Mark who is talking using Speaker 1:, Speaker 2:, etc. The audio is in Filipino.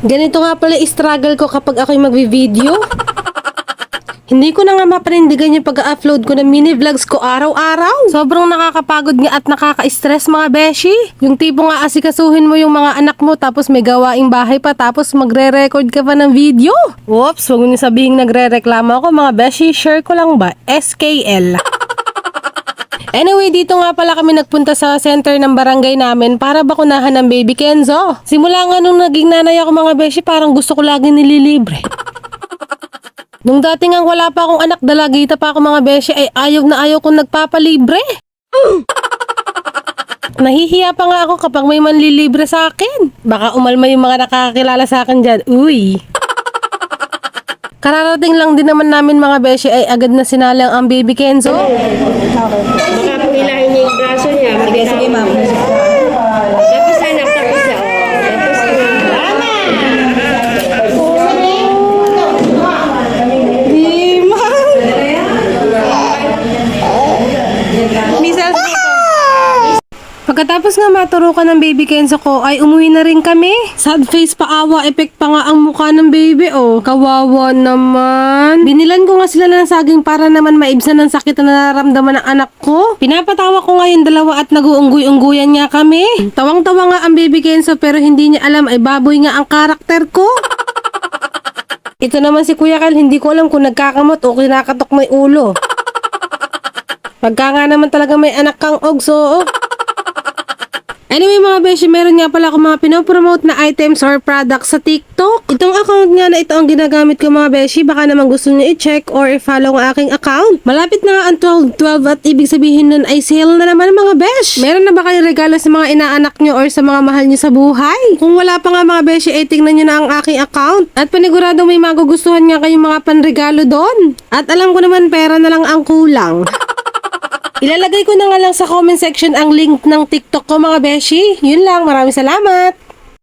Speaker 1: Ganito nga pala struggle ko kapag ako'y magvi-video. Hindi ko na nga mapanindigan yung pag-upload ko ng mini vlogs ko araw-araw. Sobrang nakakapagod nga at nakaka-stress mga beshi. Yung tipo nga asikasuhin mo yung mga anak mo tapos may gawaing bahay pa tapos magre-record ka pa ng video. Whoops, wag niyo sabihin nagre-reklamo ako mga beshi. Share ko lang ba? SKL. Anyway, dito nga pala kami nagpunta sa center ng barangay namin para bakunahan ng baby Kenzo. Simula nga nung naging nanay ako mga beshi, parang gusto ko lagi nililibre. Nung dati nga wala pa akong anak, dalagita pa ako mga beshi, ay ayaw na ayaw kong nagpapalibre. Nahihiya pa nga ako kapag may manlilibre sa akin. Baka umalma yung mga nakakakilala sa akin dyan. Uy! Kararating lang din naman namin mga beshi ay agad na sinalang ang baby Kenzo.
Speaker 2: Baka pilahin niya yung braso niya.
Speaker 3: Sige, ma'am.
Speaker 2: Tapos anak, tapos na. Tapos na.
Speaker 1: Di, ma'am. Misal dito. Pagkatapos nga maturukan ng baby Kenzo ko, ay umuwi na rin kami. Sad face pa, awa effect pa nga ang mukha ng baby, oh. Kawawa naman. Binilan ko nga sila ng saging para naman maibsan ang sakit na nararamdaman ng anak ko. Pinapatawa ko nga yung dalawa at nag-uunggoy-ungguyan nga kami. Tawang-tawa nga ang baby Kenzo pero hindi niya alam ay baboy nga ang karakter ko. Ito naman si Kuya Kal, hindi ko alam kung nagkakamot o kinakatok may ulo. Pagka nga naman talaga may anak kang ogso, oh. Anyway mga beshi, meron nga pala ako mga pinopromote na items or products sa TikTok. Itong account nga na ito ang ginagamit ko mga beshi. Baka naman gusto niyo i-check or i-follow ang aking account. Malapit na nga ang 12/12 at ibig sabihin nun ay sale na naman mga besh. Meron na ba kayong regalo sa mga inaanak nyo or sa mga mahal nyo sa buhay? Kung wala pa nga mga beshi, ay tingnan nyo na ang aking account. At panigurado may magugustuhan nga kayong mga panregalo doon. At alam ko naman pera na lang ang kulang. Ilalagay ko na nga lang sa comment section ang link ng TikTok ko mga beshi. Yun lang, maraming salamat!